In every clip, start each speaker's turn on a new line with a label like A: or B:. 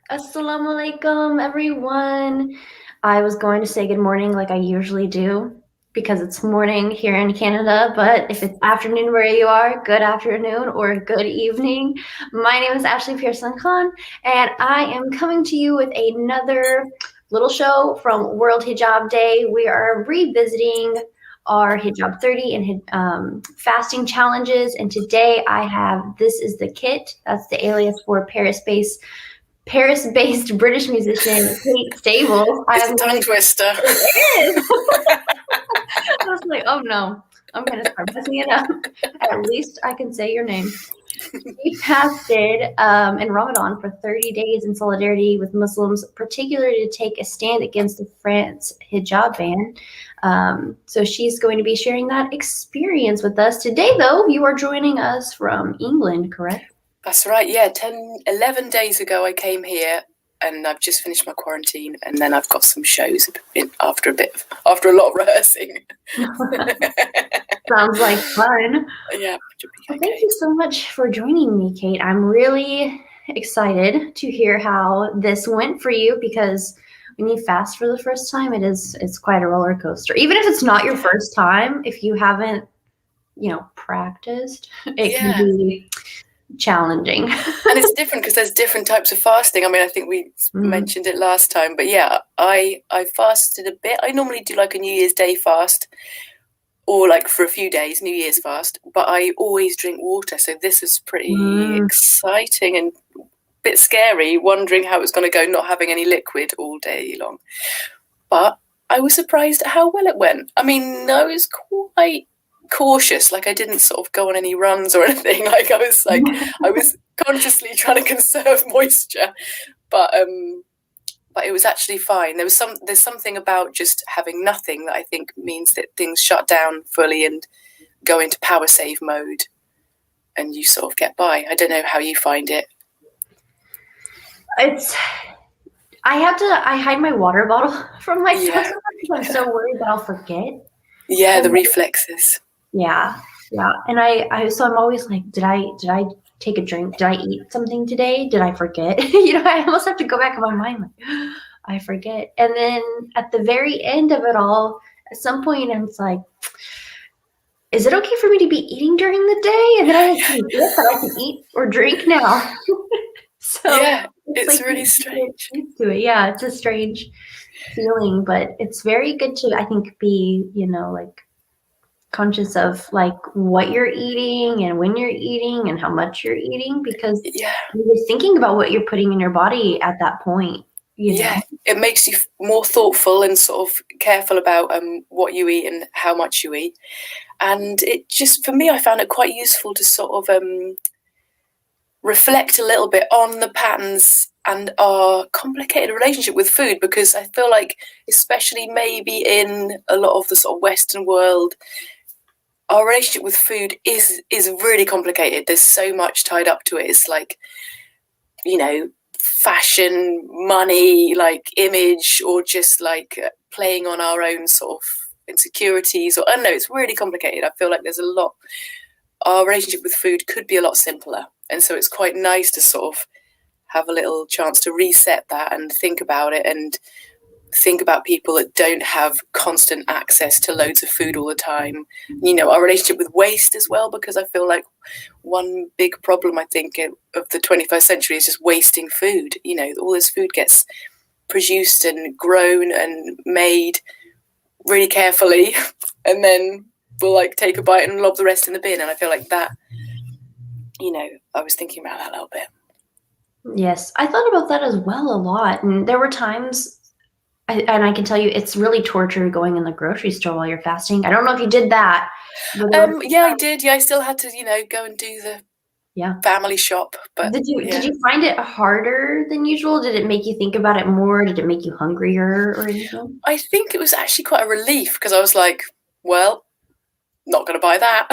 A: Assalamu alaikum, everyone. I was going to say good morning like I usually do because it's morning here in Canada, but if it's afternoon where you are, good afternoon or good evening. My name is Ashley Pearson Khan, and I am coming to you with another little show from World Hijab Day. We are revisiting our Hijab 30 and fasting challenges, and today I have This Is the Kit. That's the alias for Paris-based British musician Kate Stable.
B: It's a tongue twister.
A: It is. I was like, oh no, I'm gonna start messing it up. At least I can say your name. She fasted in Ramadan for 30 days in solidarity with Muslims, particularly to take a stand against the France hijab ban. So she's going to be sharing that experience with us today. Though you are joining us from England, correct?
B: That's right. Yeah, 11 days ago I came here and I've just finished my quarantine, and then I've got some shows after a lot of rehearsing.
A: Sounds like fun.
B: Yeah.
A: Well, thank you so much for joining me, Kate. I'm really excited to hear how this went for you because when you fast for the first time, it's quite a roller coaster. Even if it's not your first time, if you haven't, practiced, it can be challenging.
B: And it's different because there's different types of fasting. I mean, I think we mentioned it last time, but yeah, I fasted a bit. I normally do like a New Year's Day fast, or like for a few days, New Year's fast, but I always drink water. So this is pretty exciting and a bit scary, wondering how it's going to go not having any liquid all day long. But I was surprised at how well it went. I mean, I was quite cautious, like I didn't sort of go on any runs or anything. Like I was consciously trying to conserve moisture, but it was actually fine. There's something about just having nothing that I think means that things shut down fully and go into power save mode, and you sort of get by. I don't know how you find it.
A: I hide my water bottle from myself because I'm so worried that I'll forget.
B: Yeah, the reflexes.
A: Yeah. And so I'm always like, did I take a drink? Did I eat something today? Did I forget? I almost have to go back in my mind like, I forget. And then at the very end of it all, at some point, it's like, is it okay for me to be eating during the day? And then I forget that I can eat or drink now. So
B: yeah, it's really strange.
A: To it. Yeah, it's a strange feeling, but it's very good to, I think, be, like conscious of like what you're eating and when you're eating and how much you're eating, because you're thinking about what you're putting in your body at that point.
B: Yeah, it makes you more thoughtful and sort of careful about what you eat and how much you eat. And it just, for me, I found it quite useful to sort of reflect a little bit on the patterns and our complicated relationship with food, because I feel like, especially maybe in a lot of the sort of Western world, our relationship with food is really complicated. There's so much tied up to it. It's like, fashion, money, like image, or just like playing on our own sort of insecurities, or I don't know, it's really complicated. I feel like there's a lot, our relationship with food could be a lot simpler, and so it's quite nice to sort of have a little chance to reset that and think about it, and think about people that don't have constant access to loads of food all the time. Our relationship with waste as well, because I feel like one big problem, I think, of the 21st century is just wasting food. All this food gets produced and grown and made really carefully, and then we'll like take a bite and lob the rest in the bin. And I feel like that, I was thinking about that a little bit.
A: Yes, I thought about that as well a lot. And there were times, and I can tell you, it's really torture going in the grocery store while you're fasting. I don't know if you did that.
B: Yeah, I did. Yeah, I still had to, go and do the family shop. But
A: did you find it harder than usual? Did it make you think about it more? Did it make you hungrier or anything?
B: I think it was actually quite a relief, because I was like, well, not going to buy that.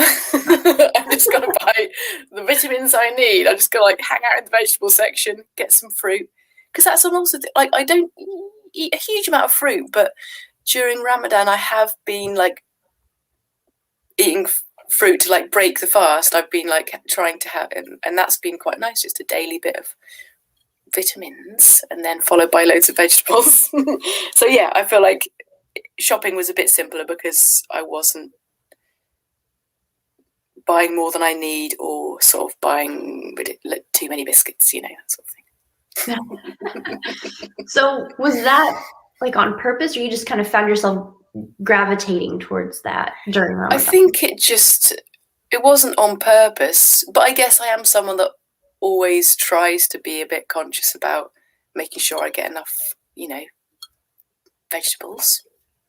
B: I'm just going to buy the vitamins I need. I'm just going to like hang out in the vegetable section, get some fruit, because that's also like, I don't eat a huge amount of fruit, but during Ramadan I have been like eating fruit to like break the fast. I've been like trying to have, and that's been quite nice, just a daily bit of vitamins, and then followed by loads of vegetables. So yeah, I feel like shopping was a bit simpler because I wasn't buying more than I need, or sort of buying too many biscuits, that sort of
A: thing. So was that like on purpose, or you just kind of found yourself gravitating towards that during Ramadan?
B: I think it wasn't on purpose, but I guess I am someone that always tries to be a bit conscious about making sure I get enough, vegetables.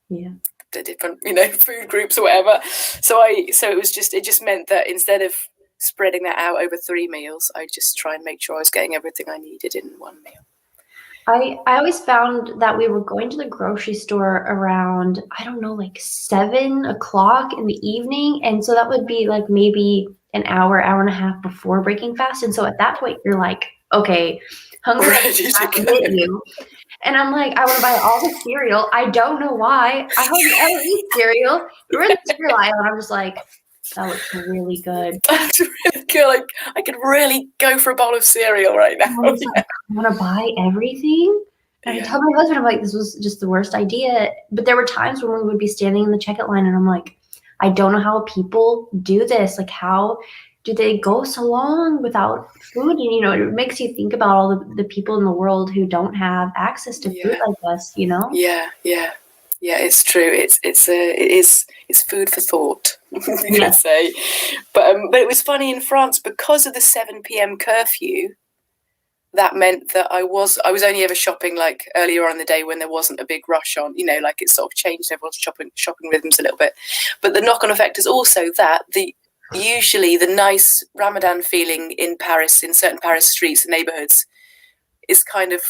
A: Yeah.
B: The different, food groups or whatever. So it just meant that instead of spreading that out over 3 meals, I just try and make sure I was getting everything I needed in one meal.
A: I always found that we were going to the grocery store around, I don't know, like 7 o'clock in the evening. And so that would be like maybe an hour and a half before breaking fast. And so at that point, you're like, okay, hunger has hit you. And I'm like, I want to buy all the cereal. I don't know why. I hardly ever eat cereal. We're in the cereal aisle, and I'm just like, that looks really good.
B: That's really good. Like, I could really go for a bowl of cereal right now.
A: I want to buy everything. And I tell my husband, I'm like, this was just the worst idea. But there were times when we would be standing in the checkout line, and I'm like, I don't know how people do this. Like, how do they go so long without food? And, it makes you think about all the people in the world who don't have access to food like us,
B: Yeah, it's true. It's food for thought, you could say. But it was funny in France, because of the 7 p.m. curfew. That meant that I was only ever shopping like earlier on in the day when there wasn't a big rush on, like it sort of changed everyone's shopping rhythms a little bit. But the knock-on effect is also that usually the nice Ramadan feeling in Paris, in certain Paris streets and neighborhoods, is kind of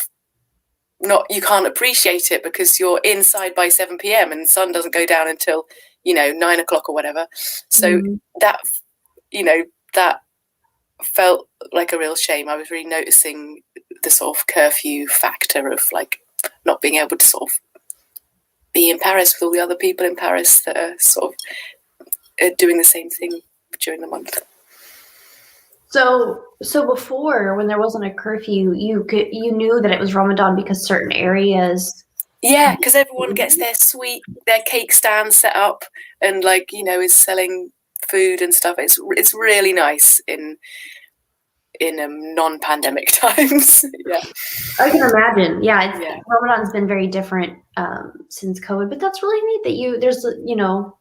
B: not, you can't appreciate it because you're inside by 7 p.m. and the sun doesn't go down until 9 o'clock or whatever. So that felt like a real shame. I was really noticing the sort of curfew factor of like not being able to sort of be in Paris with all the other people in Paris that are sort of doing the same thing during the month.
A: So before, when there wasn't a curfew, you knew that it was Ramadan because certain areas.
B: Yeah, because everyone gets their cake stands set up and is selling food and stuff. It's really nice in non-pandemic times. Yeah,
A: I can imagine. Ramadan's been very different since COVID, but that's really neat that there's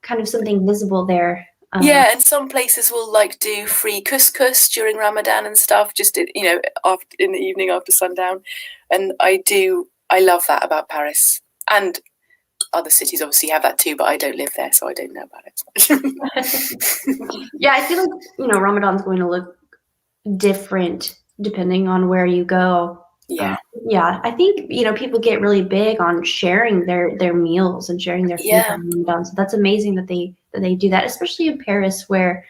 A: kind of something visible there.
B: And some places will do free couscous during Ramadan and stuff, just in the evening after sundown, and I love that about Paris. And other cities obviously have that too, but I don't live there, so I don't know about it.
A: Yeah, I feel like Ramadan's going to look different depending on where you go. I think people get really big on sharing their meals and sharing their food on Ramadan. So that's amazing that they do that, especially in Paris, where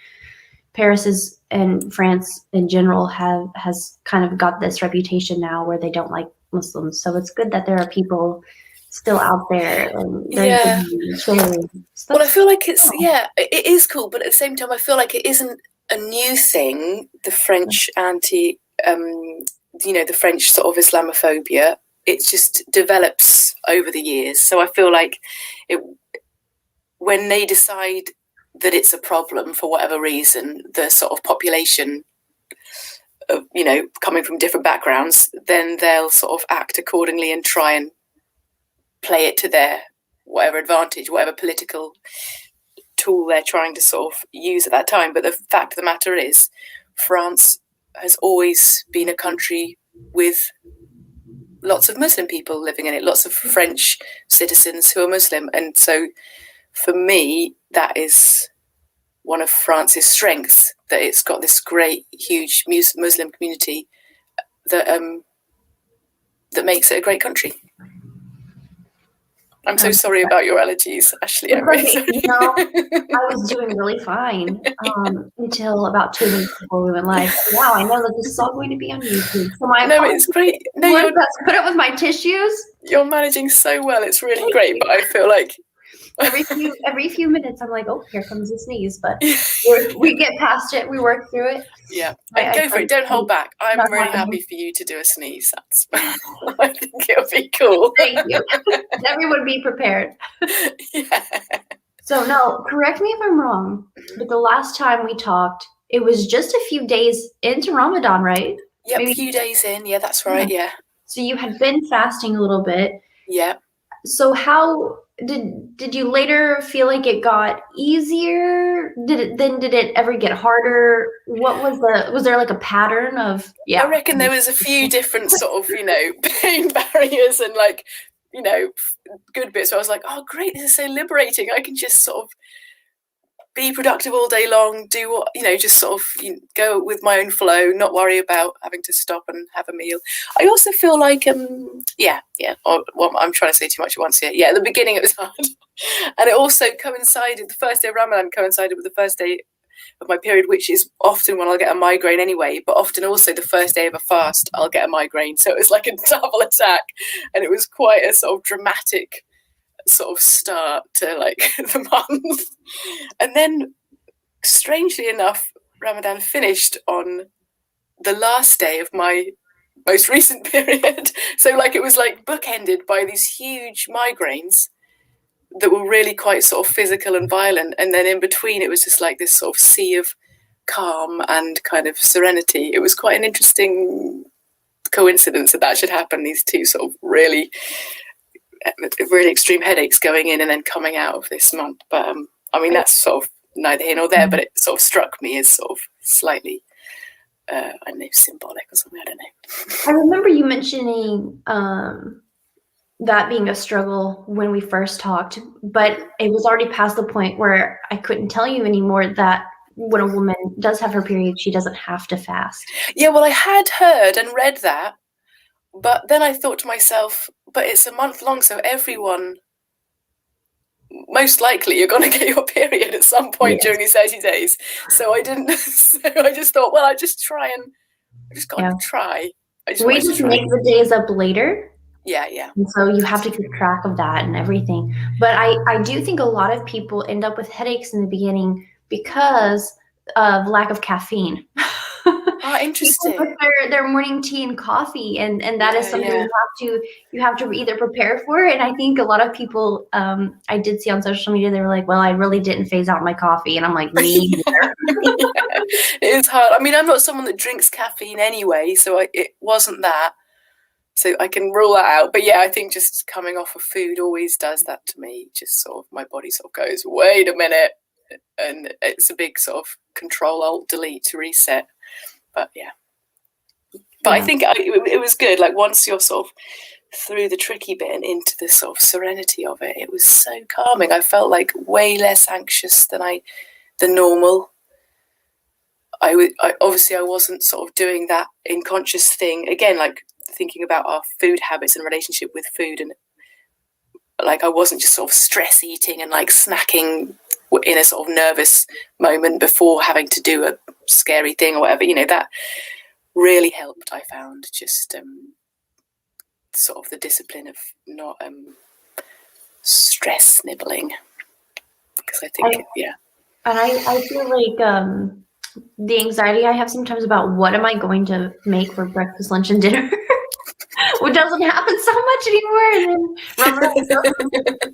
A: Paris is, and France in general has kind of got this reputation now where they don't like Muslims. So it's good that there are people still out there and sharing.
B: Well, I feel like it is cool, but at the same time, I feel like it isn't a new thing. The French the French sort of Islamophobia, it just develops over the years. So I feel like when they decide that it's a problem for whatever reason, the sort of population of, coming from different backgrounds, then they'll sort of act accordingly and try and play it to their whatever advantage, whatever political tool they're trying to sort of use at that time. But the fact of the matter is, France has always been a country with lots of Muslim people living in it, lots of French citizens who are Muslim. And so for me, that is one of France's strengths, that it's got this great, huge Muslim community that makes it a great country. I'm so sorry about your allergies, Ashley.
A: I was doing really fine until about 2 weeks before we went live. Wow, I know that this is all going to be on YouTube. So
B: it's great.
A: No, put up with my tissues.
B: You're managing so well. It's really great. But I feel like
A: every few minutes, I'm like, oh, here comes the sneeze, but we get past it, we work through it.
B: Yeah, and go for it. Don't hold back. I'm
A: Not
B: really
A: happening.
B: happy for you to do a sneeze. That's, I think it'll be cool.
A: Thank you. Everyone be prepared.
B: Yeah.
A: So no, correct me if I'm wrong, but the last time we talked, it was just a few days into Ramadan, right?
B: Yep,
A: Maybe
B: a few days in. Yeah, that's right. Yeah.
A: So you had been fasting a little bit.
B: Yeah.
A: So how did you later feel like it got easier? Did it ever get harder? What was there like a pattern of
B: I reckon there was a few different sort of, pain barriers and like, good bits where I was like, oh great, this is so liberating. I can just sort of be productive all day long, do what, just sort of go with my own flow, not worry about having to stop and have a meal. I also feel like, I'm trying to say too much at once here. Yeah, at the beginning it was hard. And it also coincided, the first day of Ramadan coincided with the first day of my period, which is often when I'll get a migraine anyway, but often also the first day of a fast, I'll get a migraine. So it was like a double attack, and it was quite a sort of dramatic sort of start to like the month. And then strangely enough, Ramadan finished on the last day of my most recent period. So like it was like bookended by these huge migraines that were really quite sort of physical and violent. And then in between it was just like this sort of sea of calm and kind of serenity. It was quite an interesting coincidence that should happen, these two sort of really extreme headaches going in and then coming out of this month. But I mean, that's sort of neither here nor there, but it sort of struck me as sort of slightly, I don't know, symbolic or something. I don't know.
A: I remember you mentioning that being a struggle when we first talked, but it was already past the point where I couldn't tell you anymore that when a woman does have her period, she doesn't have to fast.
B: Yeah, well, I had heard and read that, but then I thought to myself, but it's a month long, so everyone, most likely you're going to get your period at some point during these 30 days. So I didn't, so I just thought, well, I just got to try.
A: We just make the days up later.
B: Yeah.
A: And so you have to keep track of that and everything. But I do think a lot of people end up with headaches in the beginning because of lack of caffeine.
B: Oh, interesting.
A: People prefer their morning tea and coffee, and that is something you have to either prepare for. And I think a lot of people I did see on social media, they were like, well, I really didn't phase out my coffee, and I'm like, me neither.
B: It is hard. I mean, I'm not someone that drinks caffeine anyway, so it wasn't that. So I can rule that out. But yeah, I think just coming off of food always does that to me. Just sort of my body sort of goes, wait a minute. And it's a big sort of Control-Alt-Delete to reset. But yeah. But I think it was good. Like once you're sort of through the tricky bit and into the sort of serenity of it, it was so calming. I felt like way less anxious than normal. I obviously I wasn't sort of doing that unconscious thing. Again, like thinking about our food habits and relationship with food, and like I wasn't just sort of stress eating and like snacking in a sort of nervous moment before having to do a scary thing or whatever. That really helped. I found just sort of the discipline of not stress nibbling, because I think
A: and I feel like the anxiety I have sometimes about what am I going to make for breakfast, lunch, and dinner. Which doesn't happen so much anymore. And then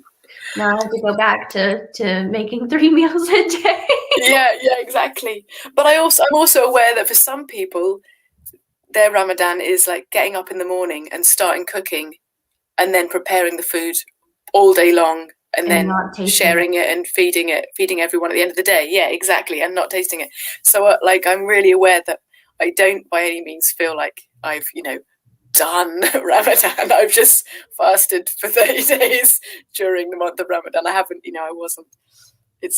A: now I have to go back to making 3 meals a day.
B: Yeah, exactly. But I'm also aware that for some people, their Ramadan is like getting up in the morning and starting cooking, and then preparing the food all day long, and then sharing it and feeding everyone at the end of the day. Yeah, exactly, and not tasting it. So like I'm really aware that I don't by any means feel like I've done Ramadan. I've just fasted for 30 days during the month of Ramadan. I haven't, I wasn't. It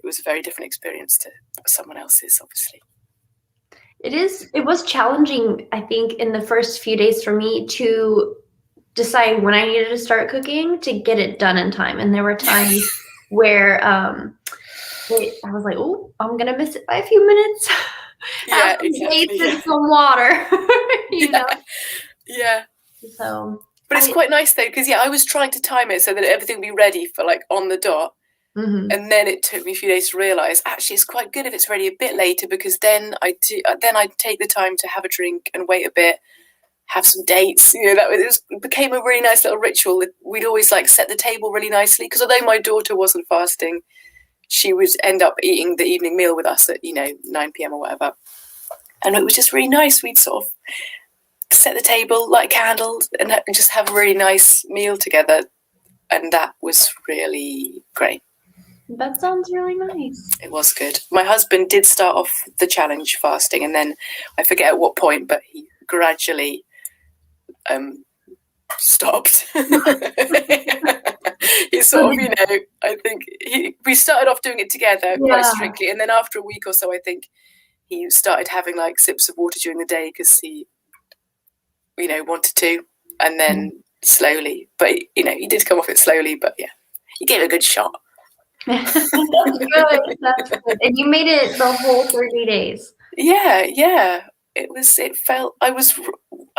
B: was a very different experience to someone else's, obviously.
A: It was challenging, I think, in the first few days for me to decide when I needed to start cooking to get it done in time. And there were times where I was like, oh, I'm gonna miss it by a few minutes.
B: Exactly.
A: And some water. you know.
B: Yeah.
A: So
B: But it's quite nice though, because I was trying to time it so that everything would be ready for like on the dot.
A: Mm-hmm.
B: And then it took me a few days to realise actually it's quite good if it's ready a bit later, because then I take the time to have a drink and wait a bit, have some dates. It became a really nice little ritual. We'd always like set the table really nicely, because although my daughter wasn't fasting, she would end up eating the evening meal with us at 9 p.m. or whatever, and it was just really nice. We'd sort of set the table, light candles, and just have a really nice meal together, and that was really great.
A: That sounds really nice.
B: It was good. My husband did start off the challenge fasting, and then I forget at what point, but he gradually stopped. He sort of, I think we started off doing it together quite strictly, and then after a week or so, I think he started having like sips of water during the day because he, wanted to, and then slowly, but he did come off it slowly, but yeah, he gave it a good shot.
A: That's good. That's good. And you made it the whole 30 days.
B: Yeah. It felt, I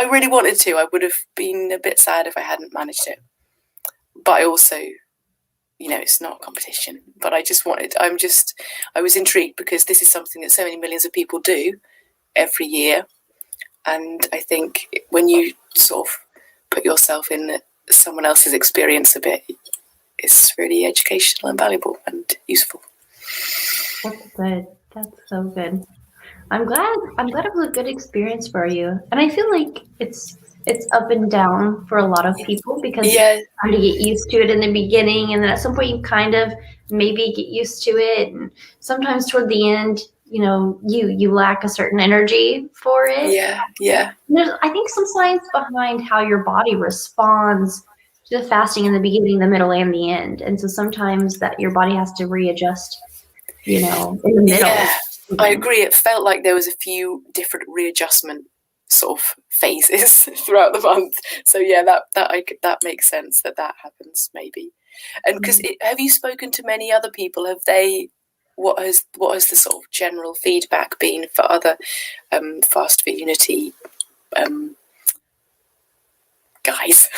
B: really wanted to. I would have been a bit sad if I hadn't managed it. But I also, it's not a competition. But I was intrigued because this is something that so many millions of people do every year. And I think when you sort of put yourself in someone else's experience a bit, it's really educational and valuable and useful.
A: That's good. That's so good. I'm glad it was a good experience for you. And I feel like it's up and down for a lot of people, because you kind of get used to it in the beginning, and then at some point you kind of maybe get used to it, and sometimes toward the end, you lack a certain energy for it.
B: Yeah.
A: There's, I think, some science behind how your body responds to the fasting in the beginning, the middle, and the end. And so sometimes that your body has to readjust, in the middle.
B: Yeah, I agree. It felt like there was a few different readjustment sort of phases throughout the month. So yeah, that makes sense that happens maybe. And because have you spoken to many other people? Have they? What has the sort of general feedback been for other Fast for Unity guys?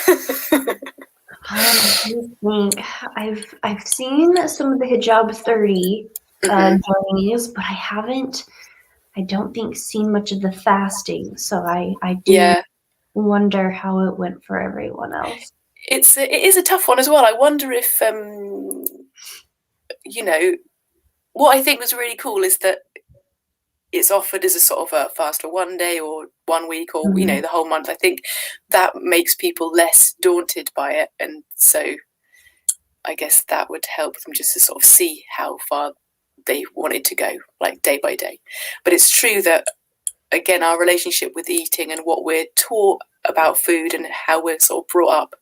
A: I think I've seen some of the Hijab 30 journeys, but I don't think seen much of the fasting. So I do wonder how it went for everyone else.
B: It is a tough one as well. I wonder if what I think was really cool is that it's offered as a sort of a fast for one day or 1 week or the whole month. I think that makes people less daunted by it, and so I guess that would help them just to sort of see how far they wanted to go, like day by day. But it's true that, again, our relationship with eating and what we're taught about food and how we're sort of brought up,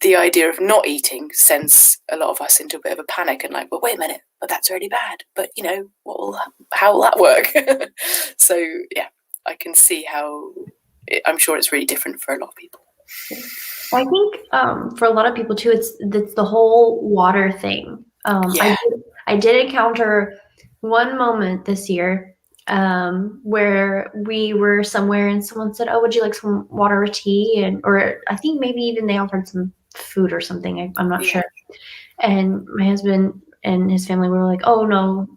B: the idea of not eating sends a lot of us into a bit of a panic and like, well, wait a minute, but that's really bad. But how will that work? So yeah, I can see how. I'm sure it's really different for a lot of people.
A: I think for a lot of people too, it's the whole water thing. I did encounter one moment this year where we were somewhere and someone said, "Oh, would you like some water or tea?" Or I think maybe even they offered some food or something. I'm not sure. And my husband and his family were like, "Oh no,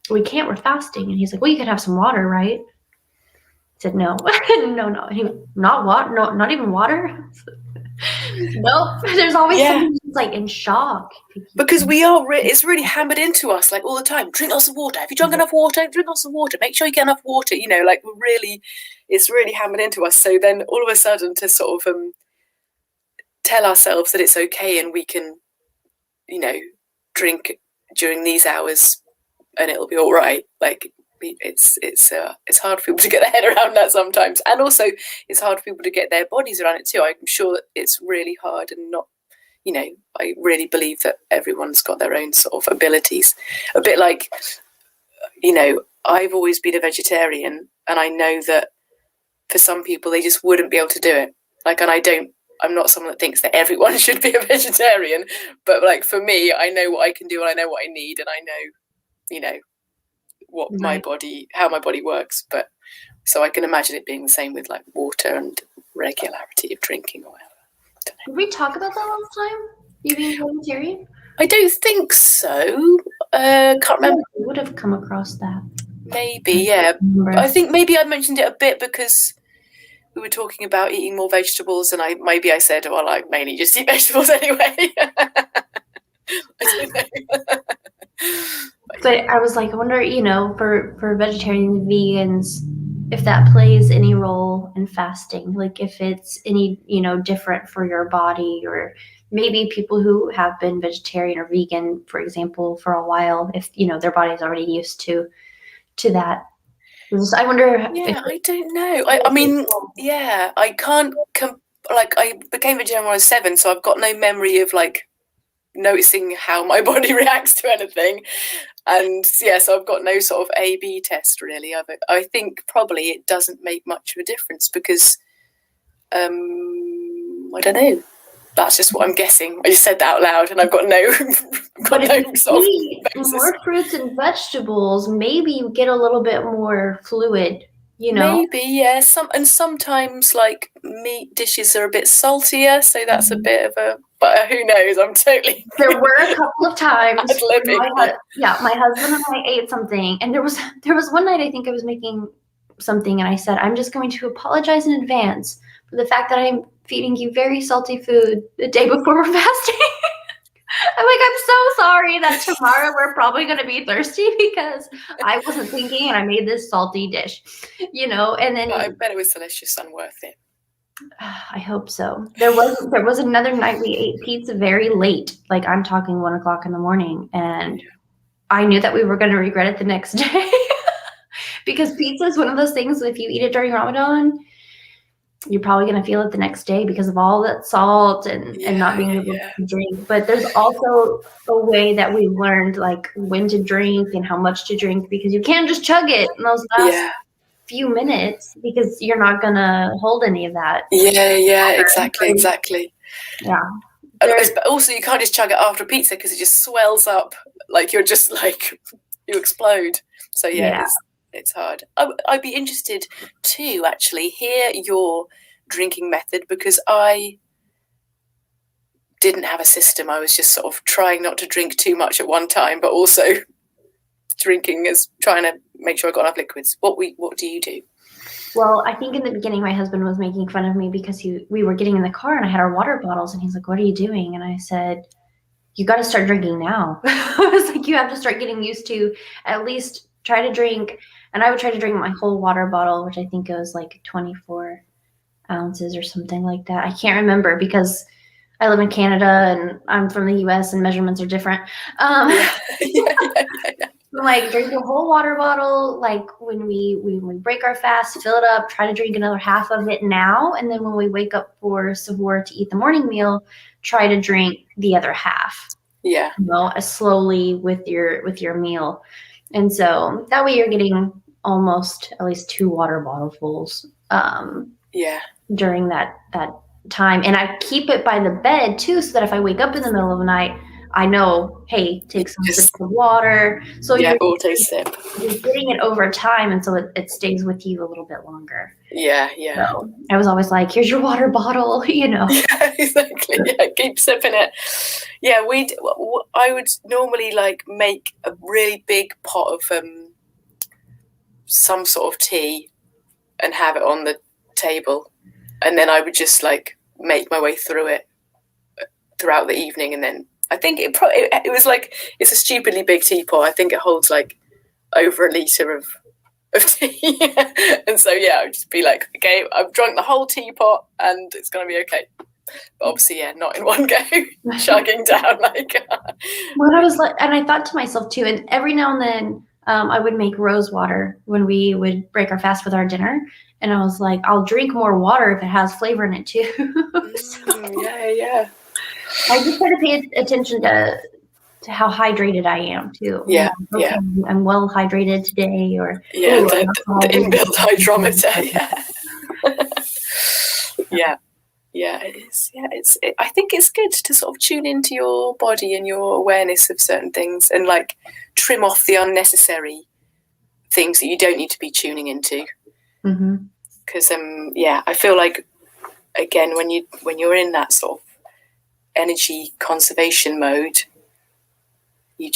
A: we can't. We're fasting." And he's like, "Well, you can have some water, right?" I said, "No, no." And he went, "Not water? No, not even water." Nope. There's always someone who's like in shock.
B: Because it's really hammered into us like all the time. Drink lots of water. Have you drunk enough water? Drink lots of water. Make sure you get enough water. It's really hammered into us. So then all of a sudden to sort of tell ourselves that it's okay and we can, drink during these hours and it'll be all right. Like it's hard for people to get their head around that sometimes, and also it's hard for people to get their bodies around it too. I'm sure that it's really hard, and not, I really believe that everyone's got their own sort of abilities. A bit like, I've always been a vegetarian, and I know that for some people they just wouldn't be able to do it. Like, and I'm not someone that thinks that everyone should be a vegetarian, but like for me, I know what I can do and I know what I need, and I know, what how my body works. But so I can imagine it being the same with like water and regularity of drinking or whatever.
A: Did we talk about that last time? You being vegetarian?
B: I don't think so. Can't remember.
A: I would have come across that.
B: Maybe, yeah. I think maybe I mentioned it a bit because we were talking about eating more vegetables, and I said, well, I mainly just eat vegetables anyway. I don't know.
A: But I was like, I wonder, for vegetarians and vegans, if that plays any role in fasting, like if it's any, different for your body, or maybe people who have been vegetarian or vegan, for example, for a while, if, their body's already used to that. I wonder.
B: Yeah, I don't know. I mean, yeah, I can't, I became vegetarian when I was 7, so I've got no memory of noticing how my body reacts to anything. And yeah, so I've got no sort of A/B test really of it. I think probably it doesn't make much of a difference because, I don't know. That's just what I'm guessing. I just said that out loud, and I've got no, sort of basis.
A: More fruits and vegetables, maybe you get a little bit more fluid.
B: Maybe, yeah. Sometimes meat dishes are a bit saltier, so that's a bit of a. But who knows? I'm totally.
A: There were a couple of times.
B: My
A: husband and I ate something, and there was one night I think I was making something, and I said, "I'm just going to apologize in advance for the fact that I'm feeding you very salty food the day before we're fasting." I'm so sorry that tomorrow we're probably going to be thirsty because I wasn't thinking and I made this salty dish, and then.
B: I bet it was delicious and worth it.
A: I hope so. There was another night we ate pizza very late, I'm talking 1:00 in the morning, and I knew that we were going to regret it the next day because pizza is one of those things, if you eat it during Ramadan, you're probably going to feel it the next day because of all that salt and not being able to drink. But there's also a way that we learned when to drink and how much to drink, because you can't just chug it in those last few minutes because you're not going to hold any of that.
B: Yeah, exactly.
A: Yeah.
B: But also you can't just chug it after pizza because it just swells up, you're just you explode. So it's hard. I'd be interested to actually hear your drinking method, because I didn't have a system. I was just sort of trying not to drink too much at one time, but also drinking as trying to make sure I got enough liquids. What do you do?
A: Well, I think in the beginning my husband was making fun of me because we were getting in the car and I had our water bottles, and he's like, "What are you doing?" And I said, "You got to start drinking now." I was like, "You have to start getting used to at least try to drink." And I would try to drink my whole water bottle, which I think it was 24 ounces or something like that. I can't remember because I live in Canada and I'm from the US and measurements are different. Drink a whole water bottle. When we break our fast, fill it up, try to drink another half of it now. And then when we wake up for sahur to eat the morning meal, try to drink the other half.
B: Yeah.
A: As slowly with your meal. And so that way you're getting almost at least 2 water bottlefuls during that time. And I keep it by the bed too, so that if I wake up in the middle of the night, I know, hey, take some sips of water. So
B: auto sip.
A: You're getting it over time, and so it stays with you a little bit longer.
B: Yeah.
A: So I was always like, "Here's your water bottle,"
B: Yeah, exactly. Yeah, keep sipping it. Yeah, I would normally make a really big pot of some sort of tea and have it on the table, and then I would just make my way through it throughout the evening, and then I think it was it's a stupidly big teapot. I think it holds over a litre of tea. And so I would just be okay, I've drunk the whole teapot and it's gonna be okay. But obviously not in one go, chugging down
A: When I was and I thought to myself too, and every now and then I would make rose water when we would break our fast with our dinner, and I was like, I'll drink more water if it has flavor in it too.
B: Yeah.
A: I just try to pay attention to how hydrated I am too.
B: Yeah.
A: I'm well hydrated today, or
B: the inbuilt hydrometer. Yeah, it is. Yeah, I think it's good to sort of tune into your body and your awareness of certain things, and trim off the unnecessary things that you don't need to be tuning into.
A: Mm-hmm.
B: Because I feel again, when you're in that sort of energy conservation mode, you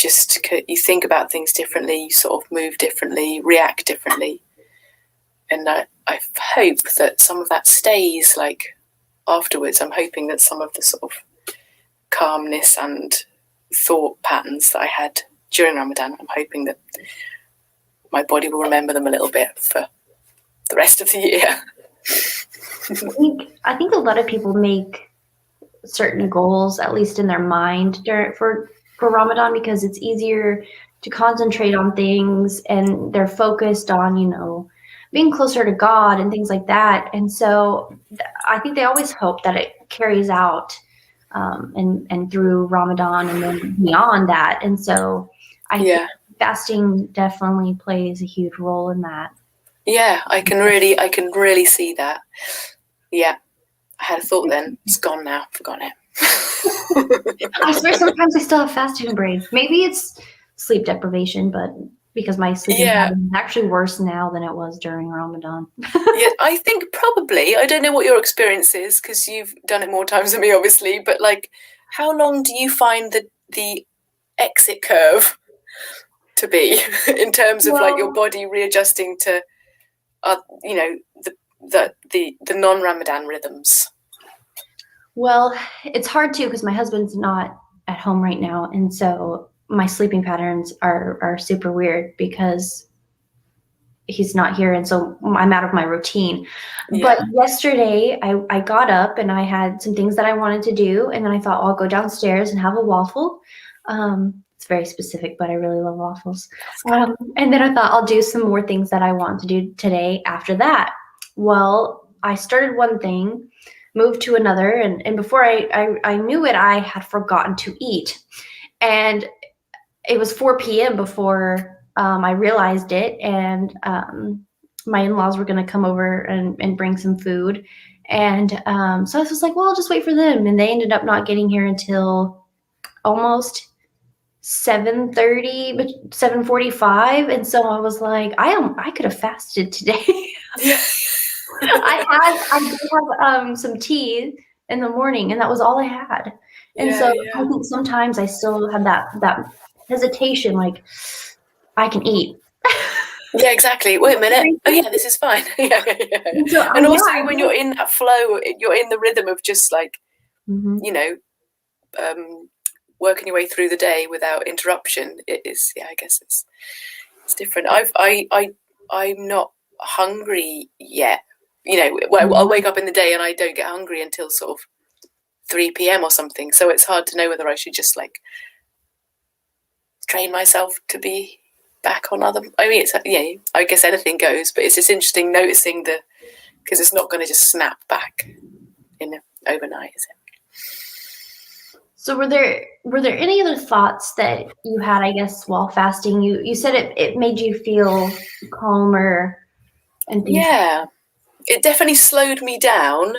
B: think about things differently, you sort of move differently, react differently. And I hope that some of that stays like afterwards. I'm hoping that some of the sort of calmness and thought patterns that I had during Ramadan, I'm hoping that my body will remember them a little bit for the rest of the year.
A: I think a lot of people make certain goals, at least in their mind, for Ramadan, because it's easier to concentrate on things and they're focused on, being closer to God and things like that. And so I think they always hope that it carries out and through Ramadan and then beyond that. And so I think fasting definitely plays a huge role in that.
B: Yeah, I can really see that. Yeah. I had a thought then. It's gone now. Forgotten it.
A: I swear sometimes I still have fasting brains. Maybe it's sleep deprivation, but because my sleeping pattern is actually worse now than it was during Ramadan.
B: Yeah, I think probably. I don't know what your experience is because you've done it more times than me, obviously. But like, how long do you find the exit curve to be in terms of like your body readjusting to, the non-Ramadan rhythms?
A: Well, it's hard too because my husband's not at home right now, and so my sleeping patterns are super weird because he's not here, and so I'm out of my routine. Yeah. But yesterday I got up and I had some things that I wanted to do, and then I thought, I'll go downstairs and have a waffle. It's very specific, but I really love waffles. And then I thought I'll do some more things that I want to do today after that. Well, I started one thing, moved to another, and before I knew it, I had forgotten to eat. And it was 4 p.m. before I realized it, and my in-laws were going to come over and bring some food. And so I was like, well, I'll just wait for them. And they ended up not getting here until almost 7:30, but 7:45. And so I was like, I could have fasted today. I did have some tea in the morning, and that was all I had. And I think sometimes I still have that hesitation, like I can eat.
B: Yeah, exactly. Wait a minute. Oh yeah, this is fine. And also when you're in that flow, you're in the rhythm of just like, working your way through the day without interruption. It is, I guess it's different. I'm not hungry yet. I'll wake up in the day and I don't get hungry until sort of 3 p.m. or something. So it's hard to know whether I should just like train myself to be back on other. I mean, I guess anything goes, but it's just interesting noticing because it's not going to just snap back overnight, is it?
A: So were there any other thoughts that you had, I guess, while fasting? You said it made you feel calmer and things.
B: Yeah, it definitely slowed me down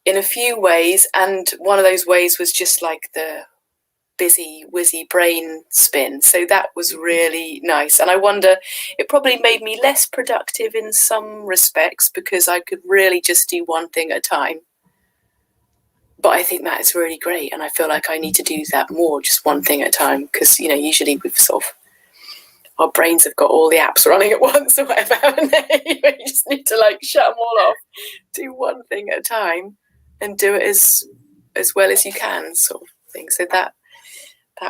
B: in a few ways, and one of those ways was just like the busy, whizzy brain spin. So that was really nice. And I wonder, it probably made me less productive in some respects because I could really just do one thing at a time. But I think that is really great, and I feel like I need to do that more, just one thing at a time, because usually we've sort of, our brains have got all the apps running at once or whatever, haven't they? You just need to like shut them all off, do one thing at a time, and do it as well as you can, sort of thing. So that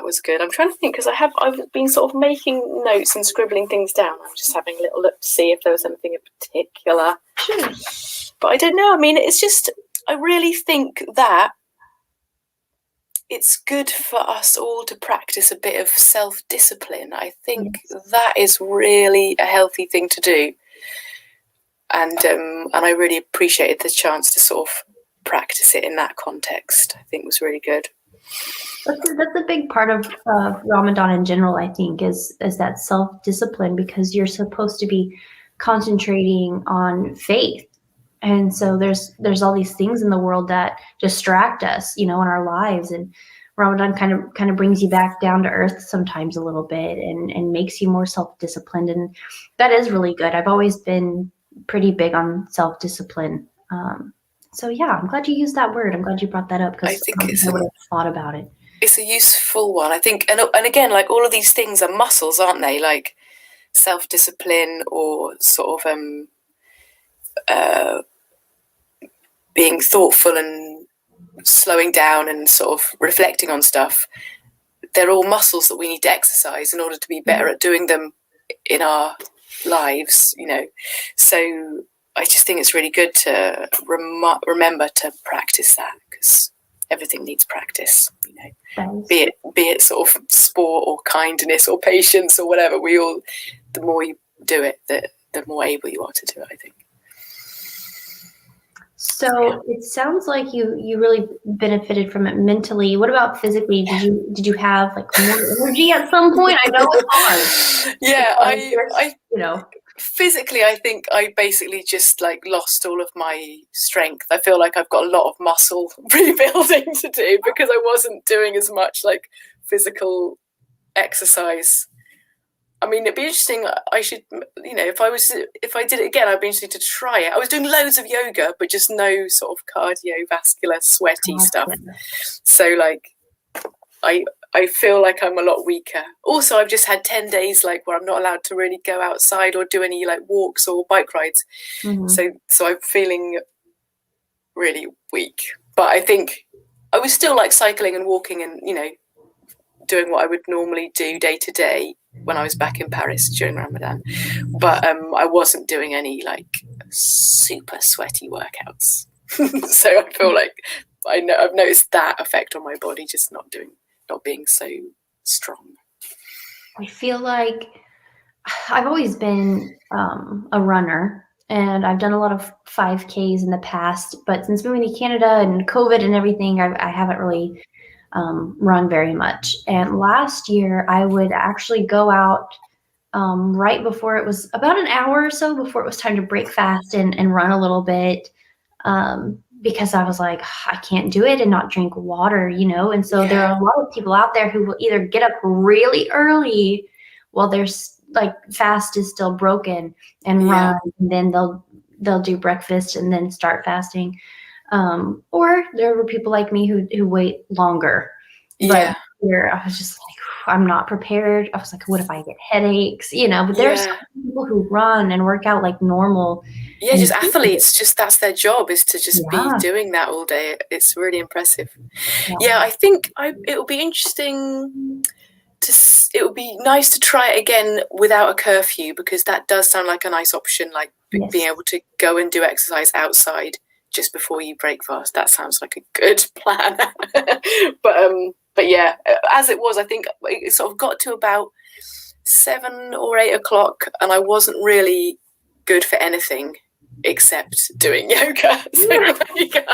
B: was good. I'm trying to think because I've been sort of making notes and scribbling things down. I'm just having a little look to see if there was anything in particular. But I don't know. I mean, it's just, I really think that it's good for us all to practice a bit of self-discipline. I think that is really a healthy thing to do. And I really appreciated the chance to sort of practice it in that context. I think was really good.
A: That's a big part of Ramadan in general, I think, is that self-discipline, because you're supposed to be concentrating on faith. And so there's all these things in the world that distract us, in our lives. And Ramadan kind of brings you back down to earth sometimes a little bit and makes you more self-disciplined. And that is really good. I've always been pretty big on self-discipline. So yeah, I'm glad you used that word. I'm glad you brought that up because
B: I
A: I
B: think
A: don't think I would have thought about it.
B: it's a useful one. I think, and again, like all of these things are muscles, aren't they? Like self-discipline or sort of being thoughtful and slowing down and sort of reflecting on stuff. They're all muscles that we need to exercise in order to be better at doing them in our lives, you know. So I just think it's really good to remember to practice that, because everything needs practice, you know. Be it sort of sport or kindness or patience or whatever. The more you do it, the more able you are to do it, I think.
A: So it sounds like you really benefited from it mentally. What about physically? Did you have like more energy at some point? I know it's hard.
B: Yeah, I
A: you know.
B: Physically, I think I basically just like lost all of my strength. I feel like I've got a lot of muscle rebuilding to do because I wasn't doing as much like physical exercise. I mean, it'd be interesting. I should, you know, if I did it again, I'd be interested to try it. I was doing loads of yoga, but just no sort of cardiovascular, sweaty stuff. So like, I feel like I'm a lot weaker. Also, I've just had 10 days like where I'm not allowed to really go outside or do any like walks or bike rides. So I'm feeling really weak. But I think I was still like cycling and walking and, you know, doing what I would normally do day to day when I was back in Paris during Ramadan. But I wasn't doing any like super sweaty workouts. So I feel like I've noticed that effect on my body, just not being so strong.
A: I feel like I've always been a runner, and I've done a lot of 5Ks in the past, but since moving to Canada and COVID and everything, I haven't really run very much. And last year I would actually go out right before it was about an hour or so before it was time to break fast and run a little bit. Because I was like, I can't do it and not drink water, you know? And so there are a lot of people out there who will either get up really early while their like fast is still broken and run, and then they'll do breakfast and then start fasting. Or there were people like me who wait longer. But here I was just like, I'm not prepared. I was like, what if I get headaches? You know, but there's some people who run and work out like normal.
B: Yeah, just athletes, just that's their job, is to just be doing that all day. It's really impressive. Yeah, I think it'll be interesting it would be nice to try it again without a curfew, because that does sound like a nice option, like being able to go and do exercise outside just before you break fast. That sounds like a good plan. But yeah, as it was, I think it sort of got to about 7 or 8 o'clock and I wasn't really good for anything except doing yoga. So I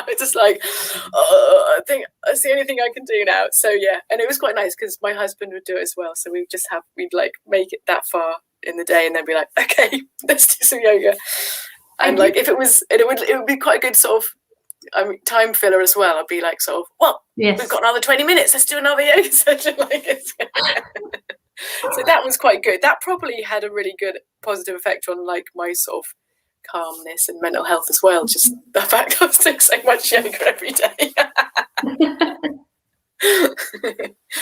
B: was just like, I think that's the only thing I can do now. So yeah, and it was quite nice because my husband would do it as well. So we'd like make it that far in the day and then be like, okay, let's do some yoga. And like if it would be quite a good sort of time filler as well. I'd be like sort of, well, we've got another 20 minutes. Let's do another yoga session. So that was quite good. That probably had a really good positive effect on like my sort of calmness and mental health as well. Just the fact I was doing so much yoga every day.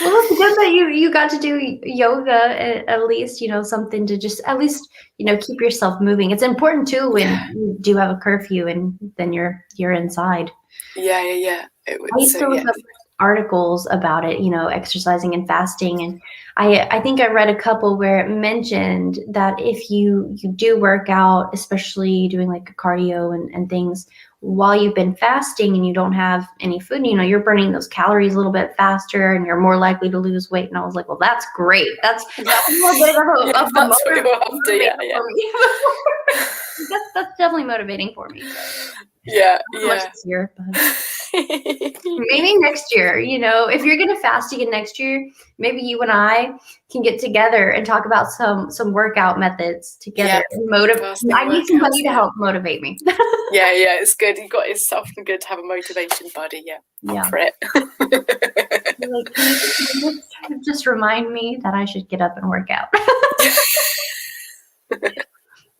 A: Well, it's good that you got to do yoga at least, you know, something to just at least, you know, keep yourself moving. It's important too when you do have a curfew and then you're inside.
B: Yeah.
A: I used to look up articles about it, you know, exercising and fasting, and I think I read a couple where it mentioned that if you do work out, especially doing like cardio and things while you've been fasting and you don't have any food, you know, you're burning those calories a little bit faster and you're more likely to lose weight. And I was like, well, that's great. That's a little bit of a motivating for me. That's definitely motivating for me. So.
B: Yeah.
A: This year, but maybe next year, you know, if you're going to fast again next year, maybe you and I can get together and talk about some workout methods together. I need somebody to help motivate me.
B: Yeah, it's good. It's often good to have a motivation buddy. Yeah. Up for it.
A: Like, can you just remind me that I should get up and work out.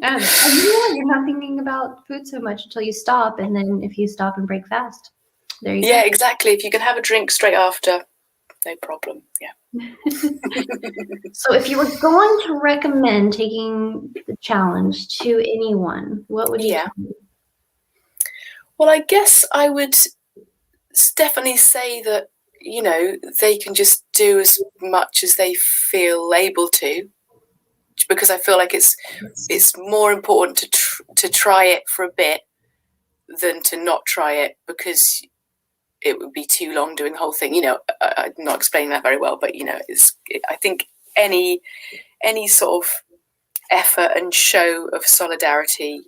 A: You're not thinking about food so much until you stop, and then if you stop and break fast, there you go.
B: Yeah, exactly. If you can have a drink straight after, no problem. Yeah.
A: So if you were going to recommend taking the challenge to anyone, what would you tell me?
B: Well, I guess I would definitely say that, they can just do as much as they feel able to, because I feel like it's more important to try it for a bit than to not try it, because it would be too long doing the whole thing. I'm not explaining that very well, but I think any sort of effort and show of solidarity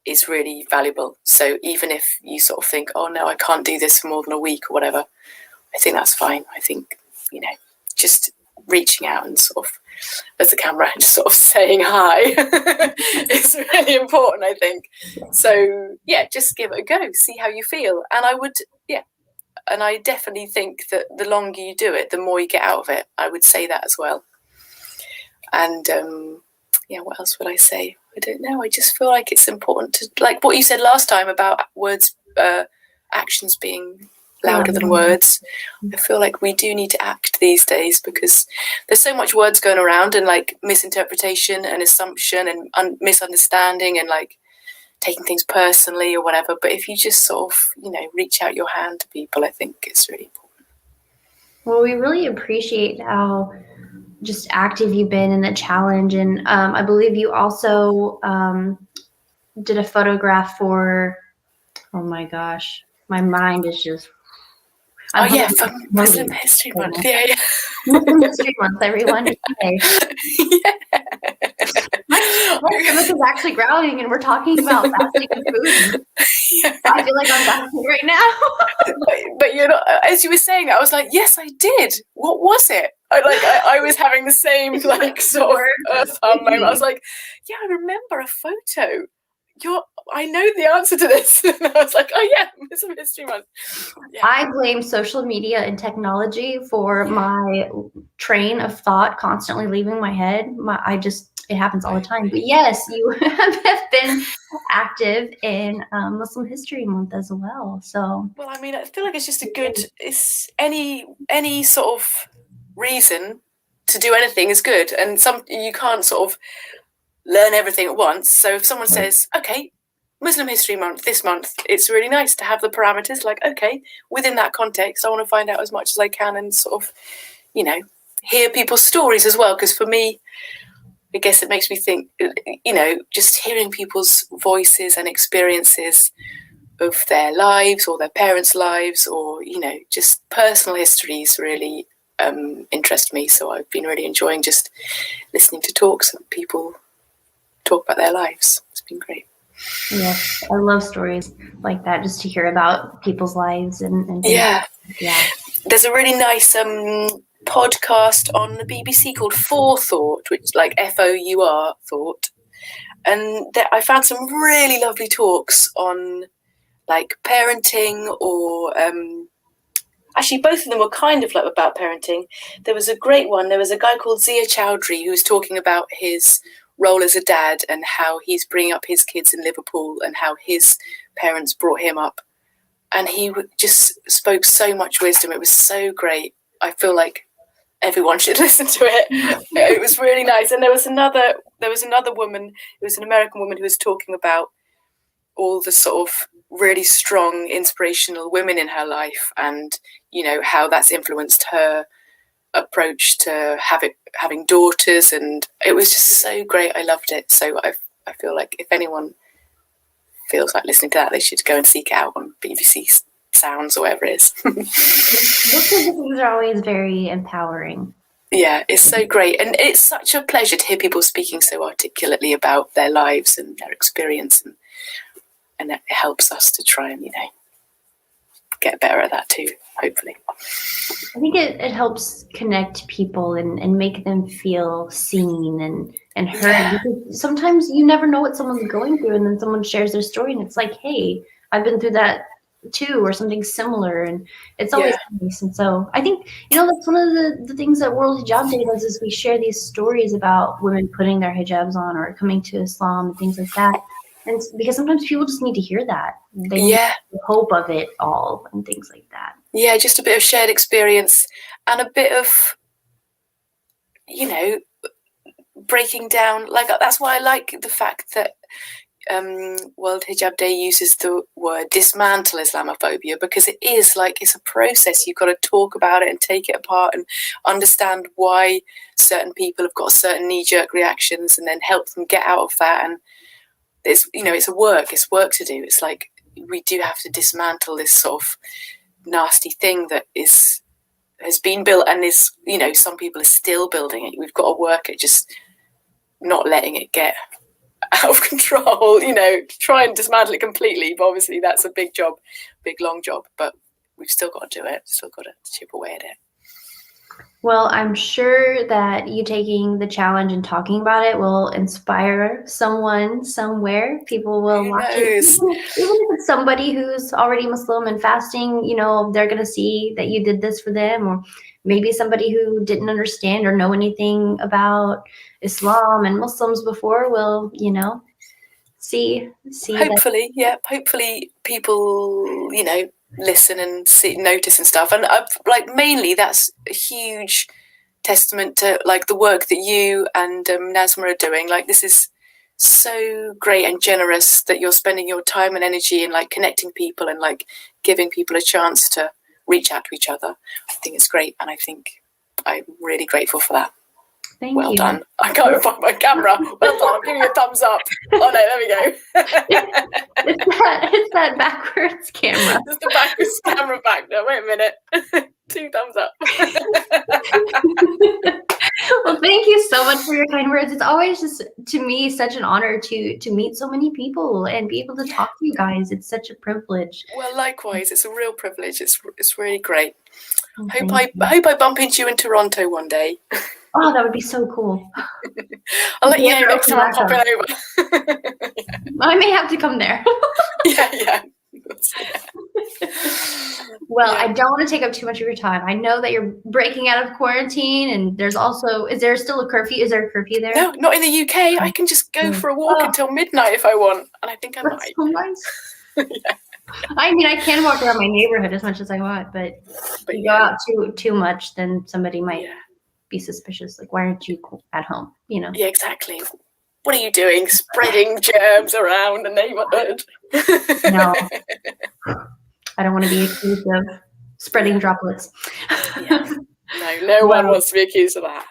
B: is really valuable. So even if you sort of think, oh no, I can't do this for more than a week or whatever, I think that's fine. I think, just reaching out and sort of, as the camera, just sort of saying hi is really important, I think. So yeah, just give it a go, see how you feel. And and I definitely think that the longer you do it, the more you get out of it. I would say that as well. And what else would I say? I don't know. I just feel like it's important to, like what you said last time about words, actions being louder than words. I feel like we do need to act these days, because there's so much words going around, and like misinterpretation and assumption and misunderstanding and like taking things personally or whatever. But if you just sort of, reach out your hand to people, I think it's really important.
A: Well, we really appreciate how just active you've been in the challenge. And I believe you also did a photograph for, oh my gosh, my mind is just...
B: for Muslim History Month. Yeah.
A: Muslim History Month, everyone. Okay.
B: Yeah.
A: My stomach is actually growling, and we're talking about fasting and food. Yeah. I feel like I'm fasting right now.
B: but as you were saying that, I was like, yes, I did. What was it? I was having the same like sort of moment. I was like, yeah, I remember a photo. I know the answer to this. And I was like, oh yeah, Muslim History Month. Yeah.
A: I blame social media and technology for my train of thought constantly leaving my head. It happens all the time. But yes, you have been active in Muslim History Month as well. So,
B: well, I mean, I feel like it's just it's any sort of reason to do anything is good, and you can't sort of learn everything at once. So if someone says, okay, Muslim History Month this month, it's really nice to have the parameters, like, okay, within that context, I want to find out as much as I can and sort of, hear people's stories as well. Because for me, I guess it makes me think, just hearing people's voices and experiences of their lives or their parents' lives, or, just personal histories really interest me. So I've been really enjoying just listening to talks of people talk about their lives. It's been great.
A: Yes, I love stories like that, just to hear about people's lives and
B: yeah. There's a really nice podcast on the BBC called Forethought, which is like FOUR thought, and I found some really lovely talks on like parenting, or actually both of them were kind of like about parenting. There was a great one. There was a guy called Zia Chowdhury who was talking about his role as a dad and how he's bringing up his kids in Liverpool and how his parents brought him up, and he just spoke so much wisdom. It was so great. I feel like everyone should listen to it. It was really nice. And there was another woman, it was an American woman, who was talking about all the sort of really strong inspirational women in her life, and how that's influenced her approach to having daughters, and it was just so great. I loved it. So I feel like if anyone feels like listening to that, they should go and seek it out on BBC Sounds or whatever it is.
A: Those things are always very empowering.
B: Yeah, it's so great, and it's such a pleasure to hear people speaking so articulately about their lives and their experience, and it helps us to try and get better at that too, hopefully.
A: I think it helps connect people and make them feel seen and heard. Yeah. Because sometimes you never know what someone's going through, and then someone shares their story, and it's like, hey, I've been through that too, or something similar, and it's always nice. And so I think, that's one of the things that World Hijab Day does, is we share these stories about women putting their hijabs on or coming to Islam and things like that. And because sometimes people just need to hear that. They need the hope of it all and things like that.
B: Yeah, just a bit of shared experience and a bit of, breaking down. Like, that's why I like the fact that World Hijab Day uses the word dismantle Islamophobia, because it is like, it's a process. You've got to talk about it and take it apart and understand why certain people have got certain knee-jerk reactions, and then help them get out of that. And it's it's work to do. It's like, we do have to dismantle this sort of nasty thing that has been built, and is, some people are still building it. We've got to work at just not letting it get out of control, try and dismantle it completely. But obviously that's a big job, big long job, but we've still got to do it, still got to chip away at it.
A: Well, I'm sure that you taking the challenge and talking about it will inspire someone somewhere. People will watch it. Even if it's somebody who's already Muslim and fasting, they're going to see that you did this for them. Or maybe somebody who didn't understand or know anything about Islam and Muslims before will, see.
B: Hopefully, hopefully people, listen and notice and stuff. And mainly that's a huge testament to like the work that you and Nazma are doing. Like, this is so great and generous that you're spending your time and energy in like connecting people and like giving people a chance to reach out to each other. I think it's great, and I think I'm really grateful for that.
A: Thank
B: well
A: you.
B: Done. I can't find my camera. Well done. I'm giving you a thumbs up. Oh no, there we go.
A: It's that backwards camera.
B: It's the backwards camera back there. Wait a minute. 2 thumbs up.
A: Well, thank you so much for your kind words. It's always just, to me, such an honor to meet so many people and be able to talk to you guys. It's such a privilege.
B: Well, likewise, it's a real privilege. It's really great.
A: Oh,
B: hope I bump into you in Toronto one day.
A: Oh, that would be so cool.
B: I'll let you know next time I'm popping over.
A: I may have to come there.
B: Yeah.
A: Well, I don't want to take up too much of your time. I know that you're breaking out of quarantine, and there's also, is there still a curfew? Is there a curfew there?
B: No, not in the UK. I can just go for a walk until midnight if I want, and I think I
A: That's
B: might.
A: So nice. I mean, I can walk around my neighborhood as much as I want, but you go out too much, then somebody might be suspicious. Like, why aren't you at home?
B: Yeah, exactly. What are you doing? Spreading germs around the neighborhood?
A: No, I don't want to be accused of spreading droplets.
B: No one wants to be accused of that.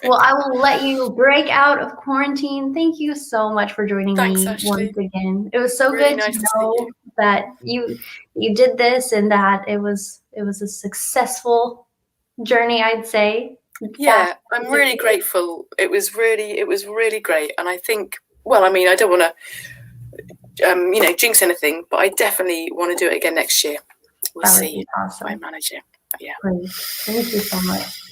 A: Well, I will let you break out of quarantine. Thank you so much for joining me once again. It was so really good to know that you did this, and that it was a successful journey, I'd say.
B: Yeah, I'm really grateful. It was really great, and I think, well, I mean, I don't want to jinx anything, but I definitely want to do it again next year. We'll see if I manage it. But yeah.
A: Great. Thank you so much.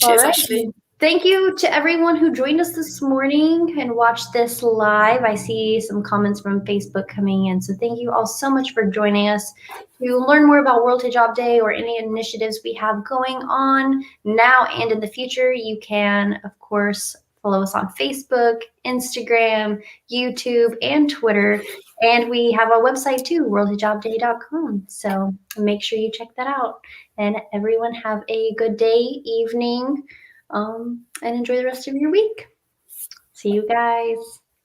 B: Cheers, Ashley.
A: Thank you to everyone who joined us this morning and watched this live. I see some comments from Facebook coming in. So thank you all so much for joining us. To learn more about World Hijab Day or any initiatives we have going on now and in the future, you can, of course, follow us on Facebook, Instagram, YouTube, and Twitter. And we have a website too, worldhijabday.com. So make sure you check that out. And everyone have a good day, evening, and enjoy the rest of your week. See you guys.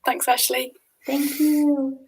B: Thanks, Ashley.
A: Thank you.